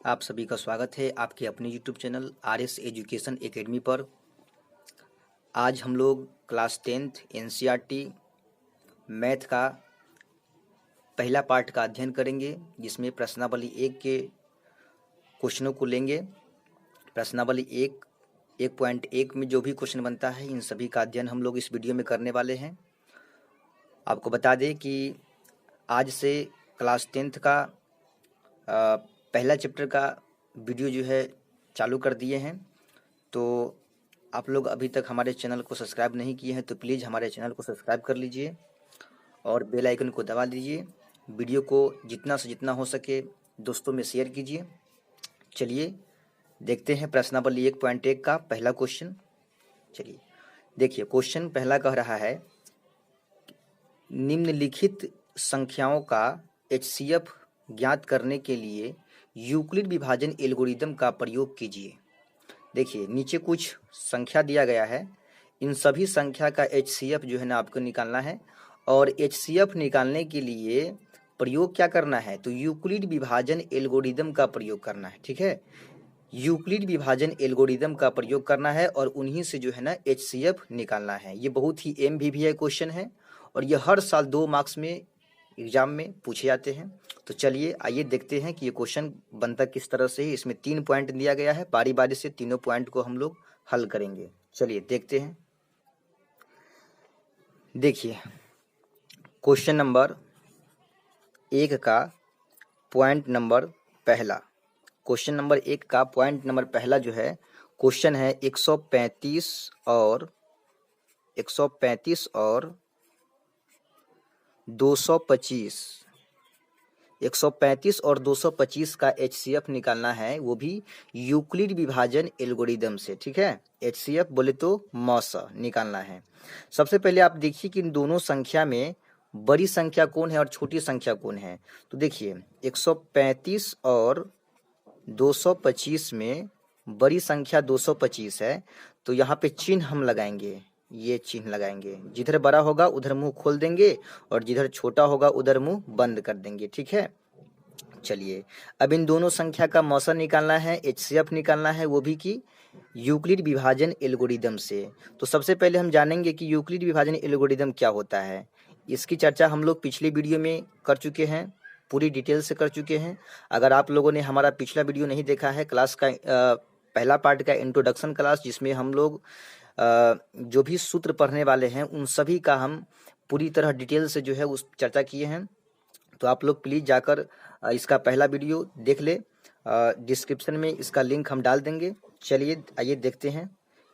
आप सभी का स्वागत है आपके अपने YouTube channel RS. Education academy पर। आज हम लोग क्लास 10th एनसीईआरटी मैथ का पहला पार्ट का अध्ययन करेंगे, जिसमें प्रश्नावली 1 के क्वेश्चनों को लेंगे। प्रश्नावली 1.1 में जो भी क्वेश्चन बनता है, इन सभी का अध्ययन हम लोग इस वीडियो में करने वाले हैं। आपको बता दें कि आज से क्लास 10th का पहला चैप्टर का वीडियो जो है चालू कर दिए हैं। तो आप लोग अभी तक हमारे चैनल को सब्सक्राइब नहीं किए हैं तो प्लीज़ हमारे चैनल को सब्सक्राइब कर लीजिए और बेल आइकन को दबा दीजिए। वीडियो को जितना से जितना हो सके दोस्तों में शेयर कीजिए। चलिए देखते हैं प्रश्नावली 1.1 का पहला क्वेश्चन। चलिए देखिए, क्वेश्चन पहला कह रहा है, निम्नलिखित संख्याओं का एचसीएफ ज्ञात करने के लिए यूक्लिड विभाजन एल्गोरिदम का प्रयोग कीजिए। देखिए नीचे कुछ संख्या दिया गया है, इन सभी संख्या का एचसीएफ जो है ना आपको निकालना है। और एचसीएफ निकालने के लिए प्रयोग क्या करना है, तो यूक्लिड विभाजन एल्गोरिदम का प्रयोग करना है। ठीक है, यूक्लिड विभाजन एल्गोरिदम का प्रयोग करना है और उन्हीं से जो है ना एचसीएफ निकालना है। ये बहुत ही एमवीवीआई क्वेश्चन है और ये हर साल 2 मार्क्स में एग्जाम में पूछे जाते हैं। तो चलिए आइए देखते हैं कि ये क्वेश्चन बनता किस तरह से है। इसमें 3 पॉइंट दिया गया है, बारी बारी से तीनों पॉइंट को हम लोग हल करेंगे। चलिए देखते हैं। देखिए क्वेश्चन नंबर 1 का पॉइंट नंबर पहला, क्वेश्चन नंबर 1 का पॉइंट नंबर पहला जो है, क्वेश्चन है 135 और 225 135 और 225 का एचसीएफ निकालना है, वो भी यूक्लिड विभाजन एल्गोरिदम से। ठीक है, एचसीएफ बोले तो मौसा निकालना है। सबसे पहले आप देखिए कि इन दोनों संख्या में बड़ी संख्या कौन है और छोटी संख्या कौन है। तो देखिए 135 और 225 में बड़ी संख्या 225 है, तो यहाँ पे चिन्ह हम लगाएंगे, ये चिन्ह लगाएंगे। जिधर बड़ा होगा उधर मुंह खोल देंगे और जिधर छोटा होगा उधर मुंह बंद कर देंगे। ठीक है, चलिए अब इन दोनों संख्या का मौसा निकालना है, एचसीएफ निकालना है, वो भी कि यूक्लिड विभाजन एल्गोरिदम से। तो सबसे पहले हम जानेंगे कि यूक्लिड विभाजन एल्गोरिदम क्या होता है। इसकी चर्चा हम लोग पिछले वीडियो में कर चुके हैं, पूरी डिटेल से कर चुके हैं। अगर आप लोगों ने हमारा पिछला वीडियो नहीं देखा है, क्लास का पहला पार्ट का इंट्रोडक्शन क्लास, जिसमें हम लोग जो भी सूत्र पढ़ने वाले हैं उन सभी का हम पूरी तरह डिटेल से जो है उस चर्चा किए हैं। तो आप लोग प्लीज़ जाकर इसका पहला वीडियो देख ले, डिस्क्रिप्शन में इसका लिंक हम डाल देंगे। चलिए आइए देखते हैं।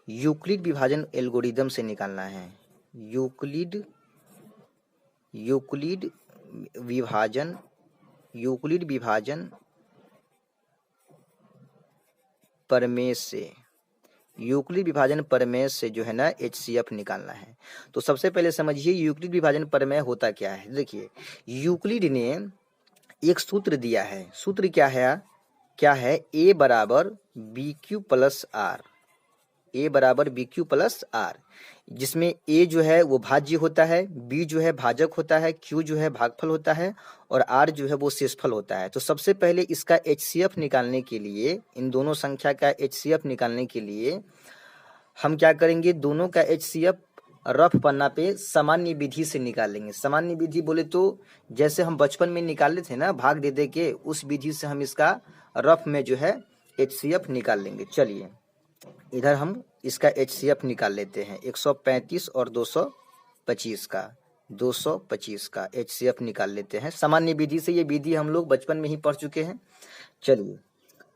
यूक्लिड विभाजन एल्गोरिदम से निकालना है, यूक्लिड विभाजन प्रमेय से, यूक्लिड विभाजन प्रमेय से जो है ना एचसीएफ निकालना है। तो सबसे पहले समझिए यूक्लिड विभाजन प्रमेय होता क्या है। देखिए यूक्लिड ने एक सूत्र दिया है, सूत्र क्या है, a बराबर बी क्यू प्लस आर, जिसमें a जो है वो भाज्य होता है, b जो है भाजक होता है, q जो है भागफल होता है और r जो है वो शेषफल होता है। तो सबसे पहले इसका एचसीएफ निकालने के लिए, इन दोनों संख्या का एचसीएफ निकालने के लिए हम क्या करेंगे, दोनों का एचसीएफ रफ पन्ना पे सामान्य विधि से निकालेंगे। सामान्य विधि बोले तो जैसे हम बचपन में निकाले थे ना भाग दे दे के, उस विधि से हम इसका रफ में जो है एचसीएफ निकाल लेंगे। चलिए इधर हम इसका एचसीएफ निकाल लेते हैं। 135 और 225 का एचसीएफ निकाल लेते हैं सामान्य विधि से। ये विधि हम लोग बचपन में ही पढ़ चुके हैं। चलिए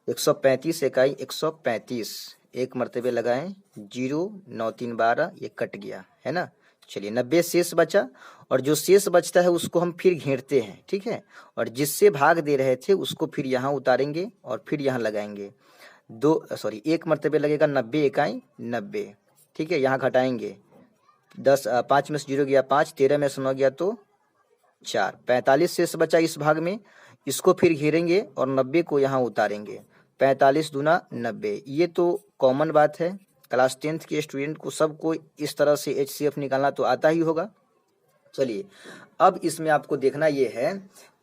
135 इकाई 135, एक मर्तबे लगाएं, 0 9 3 12, ये कट गया है ना। चलिए 90 शेष बचा और जो शेष बचता है उसको हम फिर घेरते हैं। ठीक है, और जिससे भाग दे रहे थे उसको फिर यहाँ उतारेंगे और फिर यहाँ लगाएंगे। एक मर्तबे लगेगा 90 इकाई 90। ठीक है, यहाँ घटाएंगे, 5 में से 0 गया 5, 13 में से 9 गया तो 4, 45 शेष बचा इस भाग में। इसको फिर घेरेंगे और 90 को यहाँ उतारेंगे, 45 दूना 90। ये तो कॉमन बात है, क्लास 10th के स्टूडेंट को सबको इस तरह से एचसीएफ निकालना तो आता ही होगा। चलिए अब इसमें आपको देखना ये है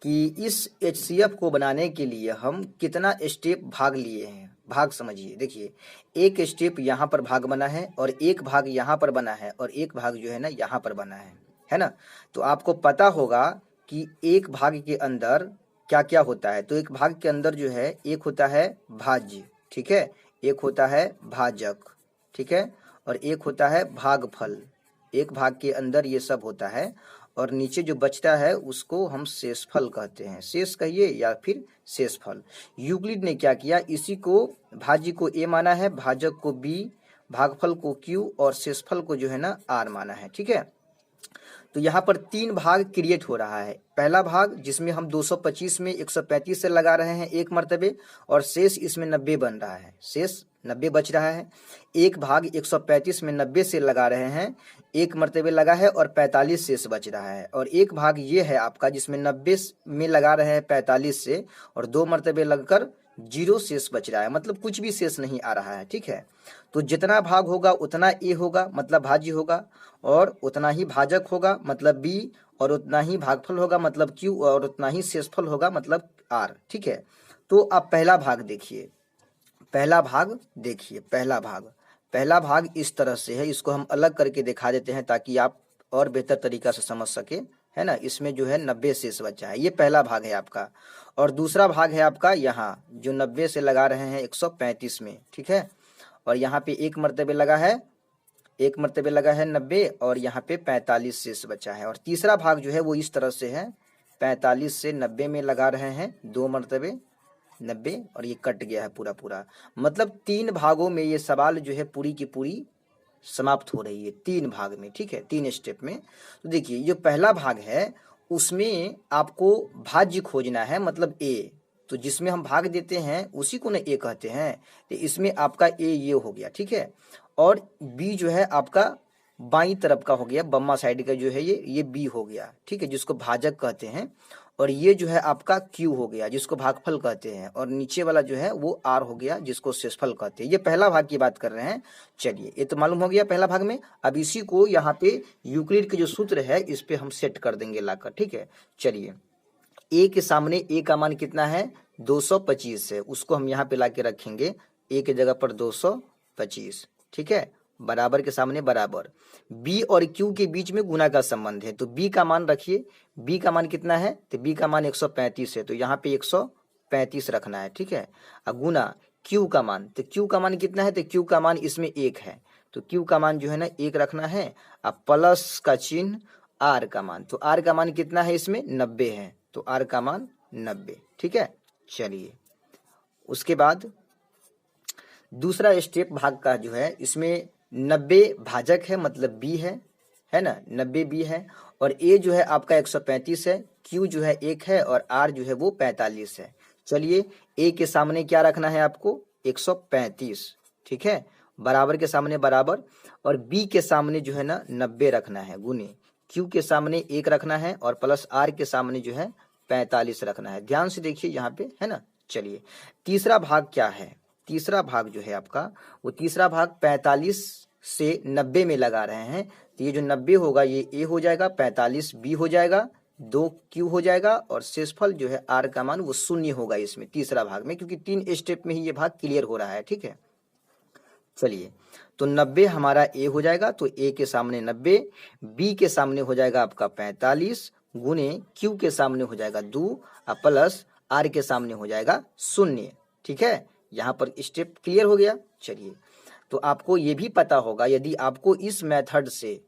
कि इस HCF को बनाने के लिए हम कितना स्टेप भाग लिए हैं। भाग समझिए, देखिए एक स्टेप यहाँ पर भाग बना है और एक भाग यहाँ पर बना है और एक भाग जो है ना यहाँ पर बना है ना। तो आपको पता होगा कि एक भाग के अंदर क्या क्या होता है। तो एक भाग के अंदर जो है एक होता है भाज्य, ठीक है, एक होता है भाजक, ठीक है, और एक होता है भागफल। एक भाग के अंदर ये सब होता है और नीचे जो बचता है उसको हम शेषफल कहते हैं। शेष कहिए या फिर शेषफल। यूक्लिड ने क्या किया, इसी को भाज्य को A माना है, भाजक को B, भागफल को Q और शेषफल को जो है ना R माना है, ठीक है। तो यहाँ पर 3 भाग क्रिएट हो रहा है। पहला भाग जिसमें हम 225 में 135 से लगा रहे हैं 1 मर्तबे और शेष इसमें 90 बन रहा है, शेष 90 बच रहा है। एक भाग 135 में 90 से लगा रहे हैं, 1 मर्तबे लगा है और 45 शेष बच रहा है। और एक भाग ये है आपका जिसमें 90 में लगा रहे हैं 45 से और 2 मर्तबे लगकर 0 शेष बच रहा है, मतलब कुछ भी शेष नहीं आ रहा है, ठीक है। तो जितना भाग होगा उतना A होगा, मतलब भाज्य होगा, और उतना ही भाजक होगा मतलब B, और उतना ही भागफल होगा मतलब Q, और उतना ही शेषफल होगा मतलब R, ठीक है। तो अब पहला भाग देखिए, पहला भाग देखिए, पहला भाग इस तरह से है। इसको हम अलग करके दिखा देते हैं ताकि आप और बेहतर तरीका से समझ सके, है ना। इसमें जो है 90 शेष बचा है, ये पहला भाग है आपका। और दूसरा भाग है आपका यहाँ जो 90 से लगा रहे हैं 135 में, ठीक है, और यहाँ पे 1 मर्तबे लगा है, 1 मर्तबे लगा है 90 और यहाँ पे 45 शेष बचा है। और तीसरा भाग जो है वो इस तरह से है, 45 से 90 में लगा रहे हैं 2 मर्तबे 90 और ये कट गया है पूरा पूरा। मतलब 3 भागों में ये सवाल जो है पूरी की पूरी समाप्त हो रही है, 3 भाग में, ठीक है, 3 स्टेप में। तो देखिए जो पहला भाग है उसमें आपको भाज्य खोजना है, मतलब A। तो जिसमें हम भाग देते हैं उसी को ना A कहते हैं। तो इसमें आपका A ये हो गया, ठीक है, और B जो है आपका बाईं तरफ का हो गया, बम्मा साइड का जो है ये B हो गया, ठीक है, जिसको भाजक कहते हैं। और ये जो है आपका Q हो गया जिसको भागफल कहते हैं, और नीचे वाला जो है वो R हो गया जिसको शेषफल कहते हैं। ये पहला भाग की बात कर रहे हैं। चलिए ये तो मालूम हो गया पहला भाग में। अब इसी को यहाँ पे यूक्लिड के जो सूत्र है इस पे हम सेट कर देंगे लाकर, ठीक है। चलिए A के सामने A का मान कितना है 225 है, उसको हम यहाँ पे ला के रखेंगे A के जगह पर 225, ठीक है, बराबर के सामने बराबर। B और Q के बीच में गुना का संबंध है, तो B का मान रखिए। B का मान कितना है, तो B का मान 135 है, तो यहाँ पे 135 रखना है, ठीक है। अब गुना Q का मान, तो Q का मान कितना है, तो Q का मान इसमें 1 है, तो Q का मान जो है ना 1 रखना है। अब प्लस का चिन्ह R का मान, तो R का मान कितना है इसमें 90 है, तो R का मान 90, ठीक है। चलिए उसके बाद दूसरा स्टेप भाग का जो है इसमें 90 भाजक है, मतलब B है ना, 90 B है, और A जो है आपका 135 है, Q जो है 1 है और R जो है वो 45 है। चलिए A के सामने क्या रखना है आपको 135, ठीक है, बराबर के सामने बराबर, और B के सामने जो है ना 90 रखना है गुने, Q के सामने 1 रखना है और प्लस R के सामने जो है 45 रखना है। ध्यान से देखिए यहाँ पे, है ना। चलिए तीसरा भाग क्या है, तीसरा भाग जो है आपका वो तीसरा भाग 45 से 90 में लगा रहे हैं, तो ये जो 90 होगा ये A हो जाएगा, 45 B हो जाएगा, 2 Q हो जाएगा, और शेषफल जो है R का मान वो 0 होगा इसमें तीसरा भाग में, क्योंकि 3 स्टेप में ही ये भाग क्लियर हो रहा है, ठीक है। चलिए तो 90 हमारा A हो जाएगा, तो A के सामने 90, B के सामने हो जाएगा आपका 45 गुने Q के सामने हो जाएगा 2 प्लस R के सामने हो जाएगा 0, ठीक है। यहाँ पर स्टेप क्लियर हो गया। चलिए तो आपको ये भी पता होगा, यदि आपको इस मेथड से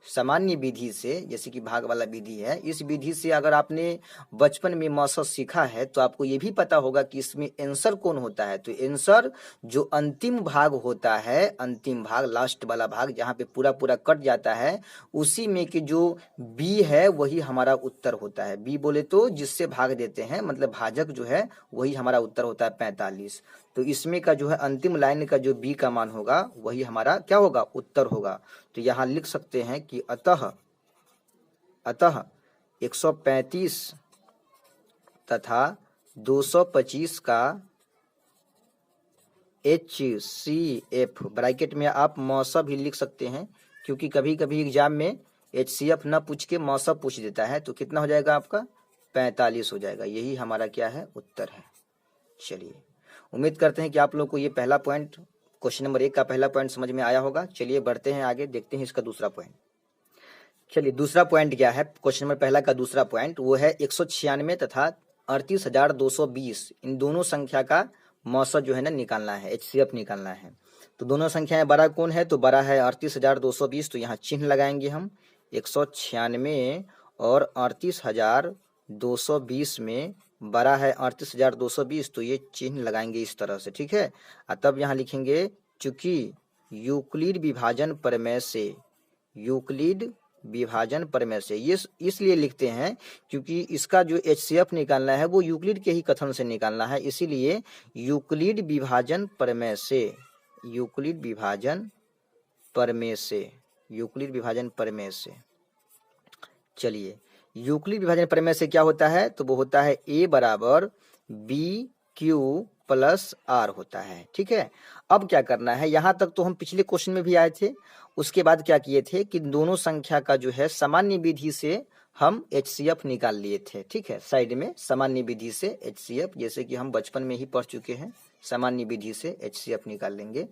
सामान्य विधि से, जैसे कि भाग वाला विधि है, इस विधि से अगर आपने बचपन में मौसम सीखा है तो आपको ये भी पता होगा कि इसमें आंसर कौन होता है। तो आंसर जो अंतिम भाग होता है, अंतिम भाग लास्ट वाला भाग जहाँ पे पूरा पूरा कट जाता है, उसी में के जो बी है वही हमारा उत्तर होता है। बी बोले तो जिससे भाग देते हैं, मतलब भाजक जो है वही हमारा उत्तर होता है 45। तो इसमें का जो है अंतिम लाइन का जो बी का मान होगा वही हमारा क्या होगा, उत्तर होगा। तो यहाँ लिख सकते हैं कि अतः 135 तथा 225 का HCF, ब्रैकेट में आप मौसा भी लिख सकते हैं, क्योंकि कभी कभी एग्जाम में HCF न पूछ के मौसम पूछ देता है, तो कितना हो जाएगा आपका 45 हो जाएगा। यही हमारा क्या है, उत्तर है। चलिए, उम्मीद करते हैं कि आप लोग को ये पहला पॉइंट, क्वेश्चन नंबर 1 का पहला पॉइंट समझ में आया होगा। चलिए बढ़ते हैं आगे, देखते हैं इसका दूसरा पॉइंट। चलिए दूसरा पॉइंट क्या है, क्वेश्चन नंबर पहला का दूसरा पॉइंट वो है 196 तथा 38,220 इन दोनों संख्या का मौसम जो है ना निकालना है, HCF निकालना है। तो दोनों संख्याएं बड़ा कौन है, तो बड़ा है 38,220, तो यहाँ चिन्ह लगाएंगे हम 196 और 38,220 में बड़ा है 38,220, तो ये चिन्ह लगाएंगे इस तरह से, ठीक है। तब यहाँ लिखेंगे चूंकि यूक्लिड विभाजन प्रमेय से, यूक्लिड विभाजन प्रमेय से, ये इसलिए लिखते हैं क्योंकि इसका जो HCF निकालना है वो यूक्लिड के ही कथन से निकालना है, इसीलिए यूक्लिड विभाजन प्रमेय से, यूक्लिड विभाजन प्रमेय से, यूक्लिड विभाजन प्रमेय से। चलिए, यूक्लिड विभाजन प्रमेय से क्या होता है, तो वो होता है A बराबर BQ प्लस R होता है, ठीक है। अब क्या करना है, यहाँ तक तो हम पिछले क्वेश्चन में भी आए थे। उसके बाद क्या किए थे कि दोनों संख्या का जो है सामान्य विधि से हम HCF निकाल लिए थे, ठीक है। साइड में सामान्य विधि से HCF, जैसे कि हम बचपन में ही पढ़ चुके हैं, सामान्य विधि से HCF निकाल लेंगे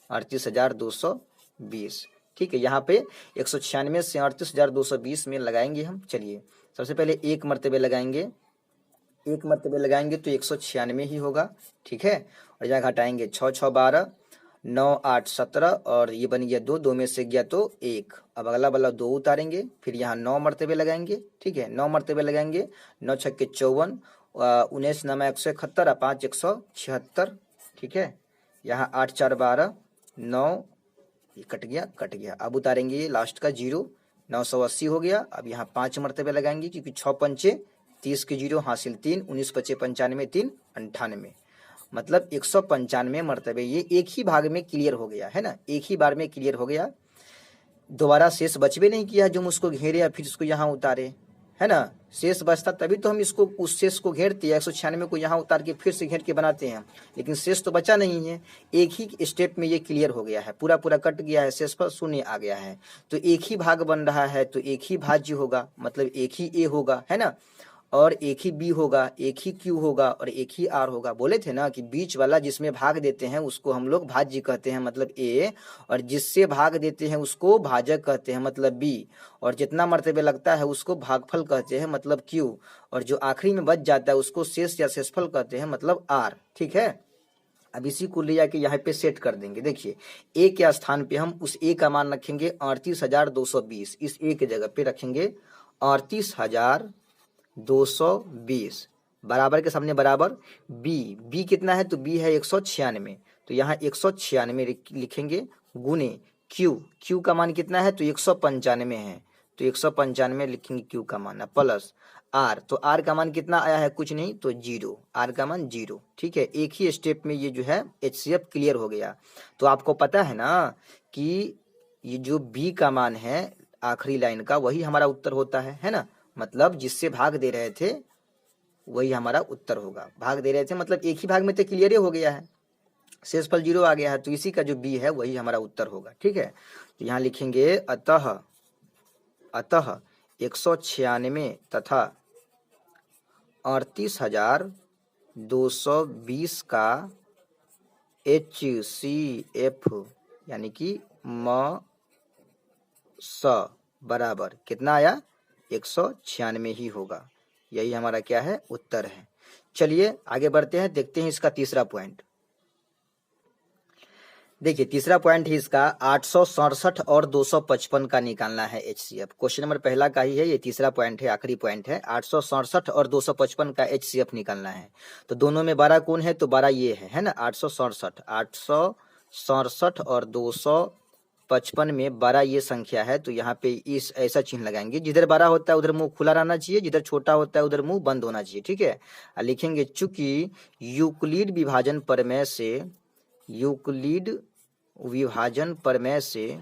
38,220, ठीक है। यहाँ पे 196 से 38,220 में लगाएंगे हम। चलिए सबसे पहले एक मर्तबे लगाएंगे, एक मर्तबे लगाएंगे तो 196 ही होगा, ठीक है। और यहाँ घटाएंगे 6 6 12, 9 8 17 और ये बन गया 2, 2 में से गया तो 1। अब अगला वाला 2 उतारेंगे, फिर यहाँ 9 मर्तबे लगाएंगे, ठीक है। 9 मर्तबे लगाएंगे, 9 6 54, 19 9 171 और 5 176, ठीक है। यहाँ 8 4 12, 9 ये कट गया। अब उतारेंगे ये लास्ट का 0, 980 हो गया। अब यहाँ 5 मर्तबे लगाएंगे क्योंकि 6 पंचे 30 के 0 हासिल 3, 19 पचे 95, 3 98, मतलब 195 मर्तबे ये एक ही भाग में क्लियर हो गया है ना, एक ही बार में क्लियर हो गया। दोबारा शेष बचबे नहीं किया जो हम उसको घेरे या फिर इसको यहाँ उतारे, है ना। शेष बचता तभी तो हम इसको उस शेष को घेरते हैं, 196 को यहाँ उतार के फिर से घेर के बनाते हैं, लेकिन शेष तो बचा नहीं है। एक ही स्टेप में ये क्लियर हो गया है, पूरा पूरा कट गया है, शेष पर शून्य आ गया है। तो एक ही भाग बन रहा है, तो एक ही भाज्य होगा, मतलब एक ही A होगा, है ना। और एक ही B होगा, एक ही Q होगा और एक ही R होगा। बोले थे ना कि बीच वाला जिसमें भाग देते हैं उसको हम लोग भाज्य कहते हैं, मतलब A, और जिससे भाग देते हैं उसको भाजक कहते हैं, मतलब B, और जितना मर्तबे लगता है उसको भागफल कहते हैं, मतलब Q, और जो आखिरी में बच जाता है उसको शेष या शेषफल कहते हैं, मतलब R, ठीक है। अब इसी को ले जाके यहाँ पे सेट कर देंगे। देखिए A के स्थान पे हम उस A का मान रखेंगे 38,220, इस A के जगह पे रखेंगे 38,220, बराबर के सामने बराबर B कितना है, तो B है 196, तो यहाँ 196 लिखेंगे गुने Q का मान कितना है, तो 195 है, तो 195 लिखेंगे Q का मान, प्लस R, तो R का मान कितना आया है, कुछ नहीं, तो 0, R का मान 0, ठीक है। एक ही स्टेप में ये जो है HCF क्लियर हो गया। तो आपको पता है ना कि ये जो B का मान है आखिरी लाइन का, वही हमारा उत्तर होता है ना। मतलब जिससे भाग दे रहे थे वही हमारा उत्तर होगा। भाग दे रहे थे मतलब एक ही भाग में तो क्लियर हो गया है, शेषफल 0 आ गया है, तो इसी का जो B है वही हमारा उत्तर होगा, ठीक है। तो यहाँ लिखेंगे अतः 196 तथा 38,220 का HCF यानी कि म स बराबर कितना आया, 196 ही होगा। यही हमारा क्या है, उत्तर है। चलिए आगे बढ़ते हैं, देखते हैं इसका तीसरा पॉइंट। देखिए तीसरा पॉइंट है इसका 867 और 255 का निकालना है HCF। क्वेश्चन नंबर पहला का ही है, ये तीसरा पॉइंट है, आखिरी पॉइंट है। 867 और 255 का HCF निकालना है। तो दोनों में बड़ा कौन है, तो बड़ा ये है ना 867 और 255 में बड़ा ये संख्या है। तो यहाँ पे इस ऐसा चिन्ह लगाएंगे, जिधर बड़ा होता है उधर मुंह खुला रहना चाहिए, जिधर छोटा होता है उधर मुंह बंद होना चाहिए, ठीक है। लिखेंगे चूंकि यूक्लिड विभाजन प्रमेय से, यूक्लिड विभाजन प्रमेय से,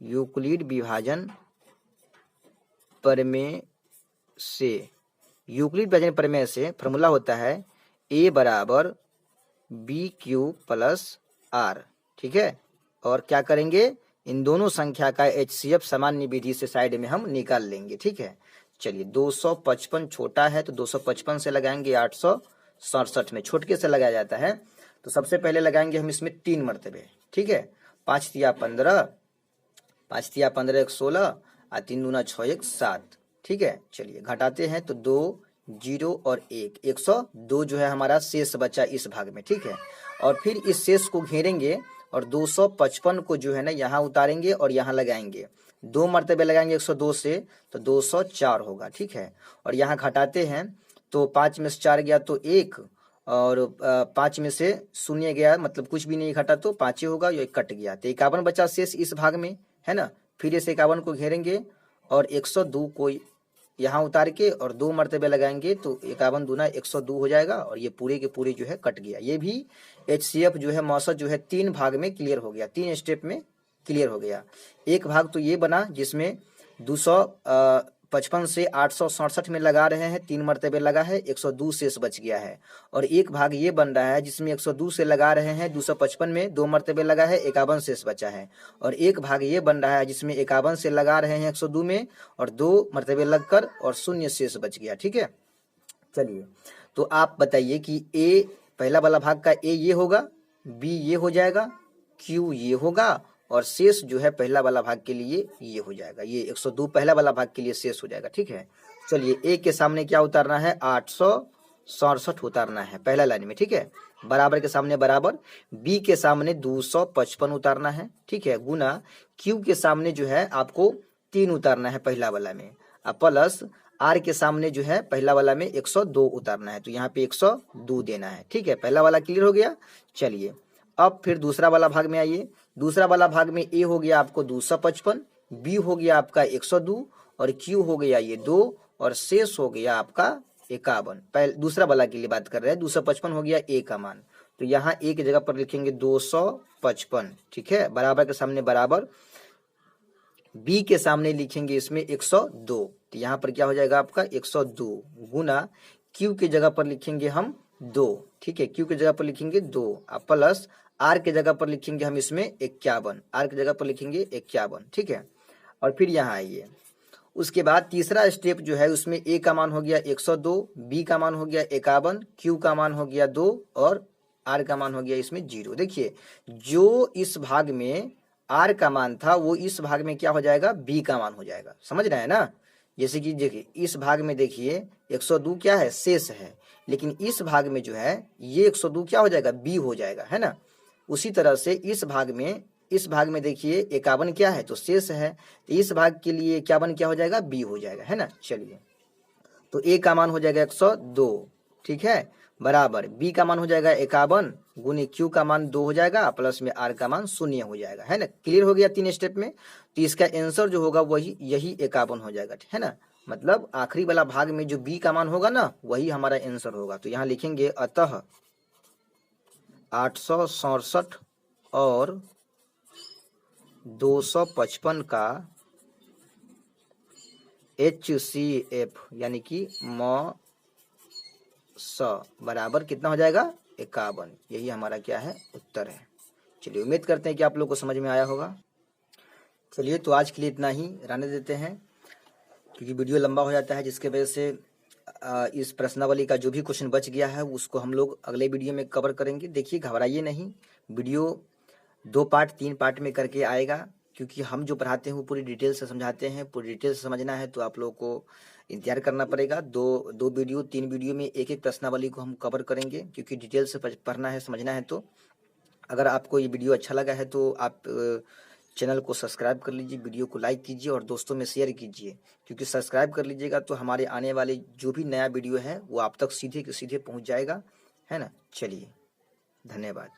यूक्लिड विभाजन प्रमेय से, यूक्लिड विभाजन प्रमेय से फॉर्मूला होता है A बराबर BQ प्लस R, ठीक है। और क्या करेंगे, इन दोनों संख्या का HCF सामान्य विधि से साइड में हम निकाल लेंगे। ठीक है, चलिए 255 छोटा है तो 255 से लगाएंगे 867 में, छोटके से लगाया जाता है। तो सबसे पहले लगाएंगे हम इसमें 3 मरतबे। ठीक है, 5 तिया 15, 5 तिया 15 1 16 और 3 दूना 6 1 7। ठीक है, चलिए घटाते हैं तो 2 0 और 1 102 जो है हमारा शेष बचा इस भाग में। ठीक है, और फिर इस शेष को घेरेंगे और 255 को जो है ना यहाँ उतारेंगे और यहाँ लगाएंगे, 2 मरतबे लगाएंगे 102 से तो 204 होगा। ठीक है, और यहाँ घटाते हैं तो 5 में से 4 गया तो 1 और 5 में से 0 गया, मतलब कुछ भी नहीं घटा तो 5 ही होगा, ये कट गया तो 51 बचा शेष इस भाग में, है ना। फिर इस 51 को घेरेंगे और 102 को यहाँ उतार के और 2 मरतबे लगाएंगे तो 51 दूना 102 हो जाएगा और ये पूरे के पूरे जो है कट गया। ये भी HCF जो है मौसत जो है 3 भाग में क्लियर हो गया, 3 स्टेप में क्लियर हो गया। एक भाग तो ये बना जिसमें 255 से 867 में लगा रहे हैं, 3 मरतबे लगा है, 102 शेष बच गया है। और एक भाग ये बन रहा है जिसमें 102 से लगा रहे हैं, 255 में 2 मरतबे लगा है, 51 शेष बचा है। और एक भाग ये बन रहा है जिसमें 51 से लगा रहे हैं 102 में और 2 मरतबे लगकर और 0 शेष बच गया। ठीक है, चलिए तो आप बताइए कि ए पहला वाला भाग का ए ये होगा, बी ये हो जाएगा, क्यू ये होगा और शेष जो है पहला वाला भाग के लिए ये हो जाएगा। ये 102 पहला वाला भाग के लिए शेष हो जाएगा। ठीक है, चलिए ए के सामने क्या उतारना है, 867 उतारना है पहला लाइन में। ठीक है, बराबर के सामने बराबर, बी के सामने 255 उतारना है। ठीक है, गुना क्यू के सामने जो है आपको 3 उतारना है पहला वाला में, प्लस आर के सामने जो है पहला वाला में 102 उतारना है, तो यहाँ पे 102 देना है। ठीक है, पहला वाला क्लियर हो गया। चलिए अब फिर दूसरा वाला भाग में आइए। दूसरा वाला भाग में ए हो गया आपको 255, बी हो गया आपका 102 और क्यू हो गया ये 2 और शेष हो गया आपका 51। पहले दूसरा वाला के लिए बात कर रहे हैं, 255 हो गया ए का मान, तो यहाँ ए की जगह पर लिखेंगे 255। ठीक है, बराबर के सामने बराबर, बी के सामने लिखेंगे इसमें 102, तो यहाँ पर क्या हो जाएगा आपका 102 गुना क्यू की जगह पर लिखेंगे हम 2। ठीक है, क्यू की जगह पर लिखेंगे 2 प्लस आर के जगह पर लिखेंगे हम इसमें 51, आर की जगह पर लिखेंगे 51। ठीक है, और फिर यहाँ आइए, उसके बाद तीसरा स्टेप जो है उसमें ए का मान हो गया 102, बी का मान हो गया 51, क्यू का मान हो गया 2 और आर का मान हो गया इसमें 0। देखिए जो इस भाग में आर का मान था वो इस भाग में क्या हो जाएगा, बी का मान हो जाएगा। समझ रहे हैं ना, जैसे कि देखिए इस भाग में देखिए 102 क्या है, शेष है, लेकिन इस भाग में जो है ये 102 क्या हो जाएगा, बी हो जाएगा, है ना। उसी तरह से इस भाग में देखिए 51 क्या है, तो शेष है, तो इस भाग के लिए 51 क्या हो जाएगा, बी हो जाएगा, है ना। चलिए तो ए का मान हो जाएगा 102। ठीक है, बराबर बी का मान हो जाएगा 51 गुने क्यू का मान 2 हो जाएगा प्लस में आर का मान 0 हो जाएगा, है ना। क्लियर हो गया 3 स्टेप में। तो इसका आंसर जो होगा वही यही 51 हो जाएगा, है ना। मतलब आखिरी वाला भाग में जो बी का मान होगा ना वही हमारा आंसर होगा। तो यहाँ लिखेंगे अतः 867 और 255 का HCF यानी कि बराबर कितना हो जाएगा, 51। यही हमारा क्या है, उत्तर है। चलिए उम्मीद करते हैं कि आप लोग को समझ में आया होगा। चलिए तो आज के लिए इतना ही रहने देते हैं, क्योंकि वीडियो लंबा हो जाता है, जिसके वजह से इस प्रश्नावली का जो भी क्वेश्चन बच गया है उसको हम लोग अगले वीडियो में कवर करेंगे। देखिए घबराइए नहीं, वीडियो 2 पार्ट 3 पार्ट में करके आएगा, क्योंकि हम जो पढ़ाते हैं वो पूरी डिटेल से समझाते हैं। पूरी डिटेल से समझना है तो आप लोगों को इंतजार करना पड़ेगा। दो वीडियो 3 वीडियो में एक एक प्रश्नावली को हम कवर करेंगे, क्योंकि डिटेल से पढ़ना है, समझना है। तो अगर आपको ये वीडियो अच्छा लगा है तो आप चैनल को सब्सक्राइब कर लीजिए, वीडियो को लाइक कीजिए और दोस्तों में शेयर कीजिए, क्योंकि सब्सक्राइब कर लीजिएगा तो हमारे आने वाले जो भी नया वीडियो है वो आप तक सीधे के सीधे पहुंच जाएगा, है ना। चलिए धन्यवाद।